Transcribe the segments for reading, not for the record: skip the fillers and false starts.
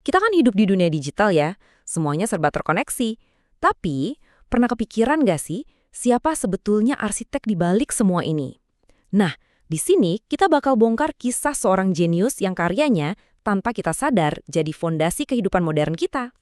Kita kan hidup di dunia digital ya, semuanya serba terkoneksi. Tapi, pernah kepikiran nggak sih, siapa sebetulnya arsitek di balik semua ini? Nah, di sini kita bakal bongkar kisah seorang jenius yang karyanya, tanpa kita sadar, jadi fondasi kehidupan modern kita.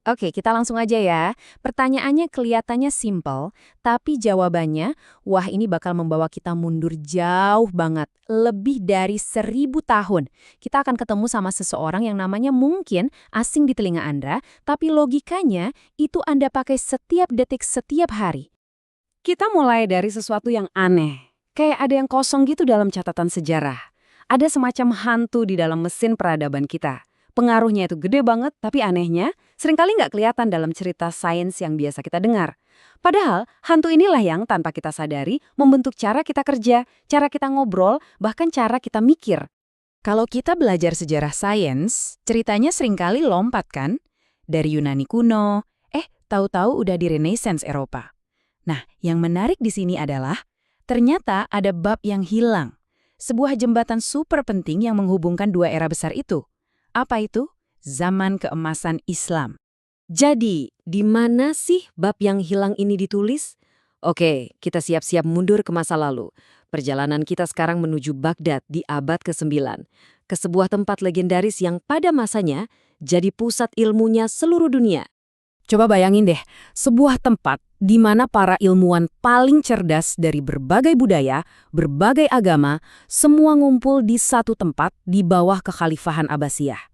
Oke, kita langsung aja ya. Pertanyaannya kelihatannya simpel, tapi jawabannya, wah ini bakal membawa kita mundur jauh banget. Lebih dari 1000 tahun. Kita akan ketemu sama seseorang yang namanya mungkin asing di telinga Anda, tapi logikanya itu Anda pakai setiap detik setiap hari. Kita mulai dari sesuatu yang aneh. Kayak ada yang kosong gitu dalam catatan sejarah. Ada semacam hantu di dalam mesin peradaban kita. Pengaruhnya itu gede banget, tapi anehnya seringkali nggak kelihatan dalam cerita sains yang biasa kita dengar. Padahal, hantu inilah yang tanpa kita sadari membentuk cara kita kerja, cara kita ngobrol, bahkan cara kita mikir. Kalau kita belajar sejarah sains, ceritanya seringkali lompat kan? Dari Yunani kuno, tahu-tahu udah di Renaissance Eropa. Nah, yang menarik di sini adalah, ternyata ada bab yang hilang. Sebuah jembatan super penting yang menghubungkan dua era besar itu. Apa itu? Zaman keemasan Islam. Jadi, di mana sih bab yang hilang ini ditulis? Oke, kita siap-siap mundur ke masa lalu. Perjalanan kita sekarang menuju Baghdad di abad ke-9. Ke sebuah tempat legendaris yang pada masanya jadi pusat ilmunya seluruh dunia. Coba bayangin deh, sebuah tempat di mana para ilmuwan paling cerdas dari berbagai budaya, berbagai agama, semua ngumpul di satu tempat di bawah kekhalifahan Abbasiyah.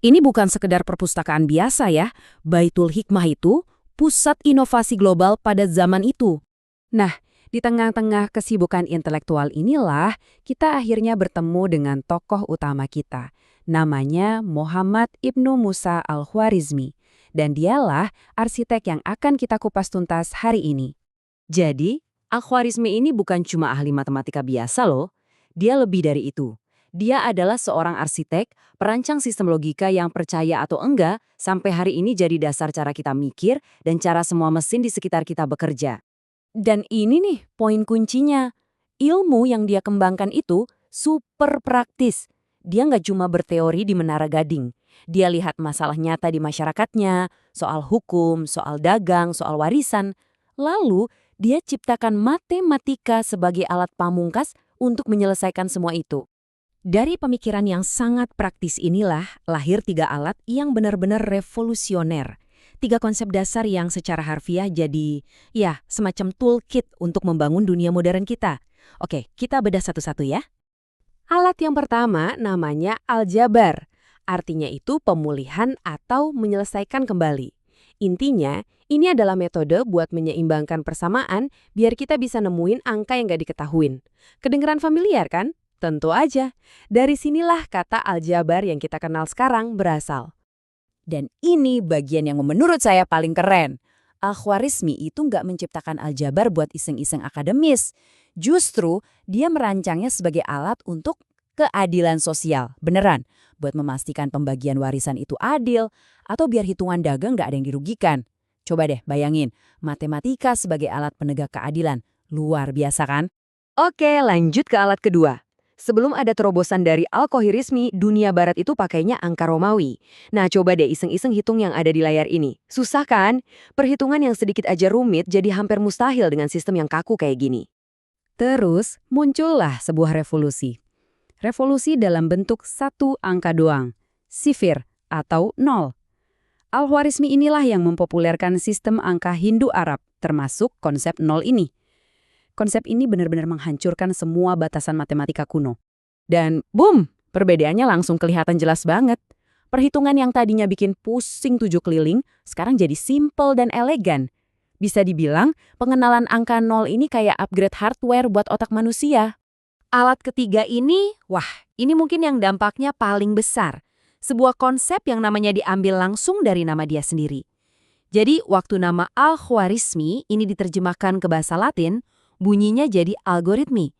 Ini bukan sekedar perpustakaan biasa ya, Baitul Hikmah itu pusat inovasi global pada zaman itu. Nah, di tengah-tengah kesibukan intelektual inilah kita akhirnya bertemu dengan tokoh utama kita. Namanya Muhammad Ibnu Musa Al-Khwarizmi. Dan dialah arsitek yang akan kita kupas tuntas hari ini. Jadi, Al-Khwarizmi ini bukan cuma ahli matematika biasa loh. Dia lebih dari itu. Dia adalah seorang arsitek, perancang sistem logika yang percaya atau enggak, sampai hari ini jadi dasar cara kita mikir dan cara semua mesin di sekitar kita bekerja. Dan ini nih poin kuncinya. Ilmu yang dia kembangkan itu super praktis. Dia nggak cuma berteori di Menara Gading. Dia lihat masalah nyata di masyarakatnya, soal hukum, soal dagang, soal warisan. Lalu, dia ciptakan matematika sebagai alat pamungkas untuk menyelesaikan semua itu. Dari pemikiran yang sangat praktis inilah lahir 3 alat yang benar-benar revolusioner. 3 konsep dasar yang secara harfiah jadi, ya, semacam toolkit untuk membangun dunia modern kita. Oke, kita bedah satu-satu ya. Alat yang pertama namanya aljabar. Artinya itu pemulihan atau menyelesaikan kembali. Intinya, ini adalah metode buat menyeimbangkan persamaan biar kita bisa nemuin angka yang gak diketahuin. Kedengeran familiar kan? Tentu aja. Dari sinilah kata aljabar yang kita kenal sekarang berasal. Dan ini bagian yang menurut saya paling keren. Al-Khwarizmi itu nggak menciptakan aljabar buat iseng-iseng akademis. Justru, dia merancangnya sebagai alat untuk keadilan sosial. Beneran, buat memastikan pembagian warisan itu adil, atau biar hitungan dagang nggak ada yang dirugikan. Coba deh bayangin, matematika sebagai alat penegak keadilan. Luar biasa kan? Oke, lanjut ke alat kedua. Sebelum ada terobosan dari Al-Khwarizmi, dunia barat itu pakainya angka Romawi. Nah, coba deh iseng-iseng hitung yang ada di layar ini. Susah kan? Perhitungan yang sedikit aja rumit jadi hampir mustahil dengan sistem yang kaku kayak gini. Terus, muncullah sebuah revolusi. Revolusi dalam bentuk satu angka doang, sifir atau 0. Al-Khwarizmi inilah yang mempopulerkan sistem angka Hindu-Arab, termasuk konsep 0 ini. Konsep ini benar-benar menghancurkan semua batasan matematika kuno. Dan boom, perbedaannya langsung kelihatan jelas banget. Perhitungan yang tadinya bikin pusing 7 keliling, sekarang jadi simple dan elegan. Bisa dibilang, pengenalan angka 0 ini kayak upgrade hardware buat otak manusia. Alat ketiga ini, wah, ini mungkin yang dampaknya paling besar. Sebuah konsep yang namanya diambil langsung dari nama dia sendiri. Jadi, waktu nama Al-Khwarizmi ini diterjemahkan ke bahasa Latin, bunyinya jadi algoritmi.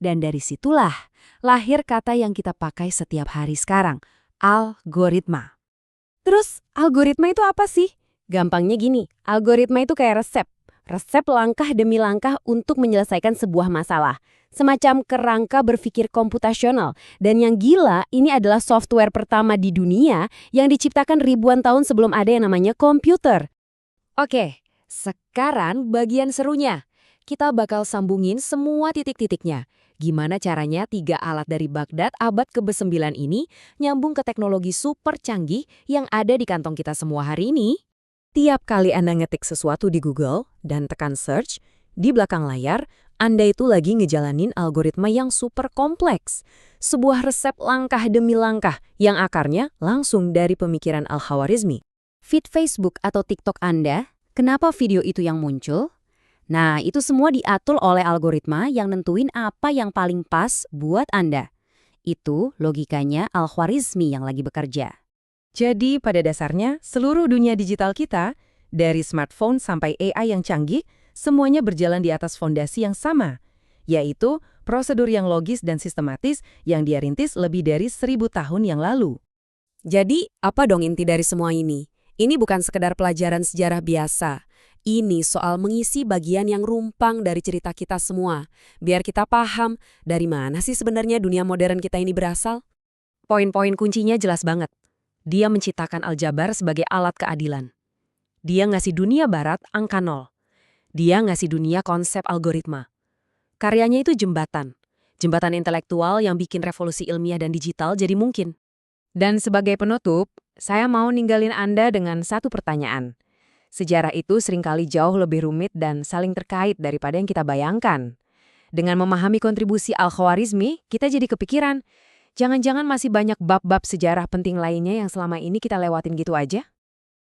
Dan dari situlah lahir kata yang kita pakai setiap hari sekarang, algoritma. Terus, algoritma itu apa sih? Gampangnya gini, algoritma itu kayak resep. Resep langkah demi langkah untuk menyelesaikan sebuah masalah. semacam kerangka berpikir komputasional. Dan yang gila, ini adalah software pertama di dunia yang diciptakan ribuan tahun sebelum ada yang namanya komputer. Oke, sekarang bagian serunya. Kita bakal sambungin semua titik-titiknya. Gimana caranya 3 alat dari Baghdad abad ke-9 ini nyambung ke teknologi super canggih yang ada di kantong kita semua hari ini? Tiap kali Anda ngetik sesuatu di Google dan tekan search, di belakang layar, Anda itu lagi ngejalanin algoritma yang super kompleks. Sebuah resep langkah demi langkah yang akarnya langsung dari pemikiran Al-Khwarizmi. Feed Facebook atau TikTok Anda, kenapa video itu yang muncul? Nah, itu semua diatur oleh algoritma yang nentuin apa yang paling pas buat Anda. Itu logikanya Al-Khwarizmi yang lagi bekerja. Jadi pada dasarnya seluruh dunia digital kita, dari smartphone sampai AI yang canggih, semuanya berjalan di atas fondasi yang sama, yaitu prosedur yang logis dan sistematis yang dia rintis lebih dari 1000 tahun yang lalu. Jadi, apa dong inti dari semua ini? Ini bukan sekedar pelajaran sejarah biasa. Ini soal mengisi bagian yang rumpang dari cerita kita semua, biar kita paham dari mana sih sebenarnya dunia modern kita ini berasal. Poin-poin kuncinya jelas banget. Dia menciptakan aljabar sebagai alat keadilan. Dia ngasih dunia barat angka 0. Dia ngasih dunia konsep algoritma. Karyanya itu jembatan. Jembatan intelektual yang bikin revolusi ilmiah dan digital jadi mungkin. Dan sebagai penutup, saya mau ninggalin Anda dengan satu pertanyaan. Sejarah itu seringkali jauh lebih rumit dan saling terkait daripada yang kita bayangkan. Dengan memahami kontribusi Al-Khwarizmi, kita jadi kepikiran, jangan-jangan masih banyak bab-bab sejarah penting lainnya yang selama ini kita lewatin gitu aja?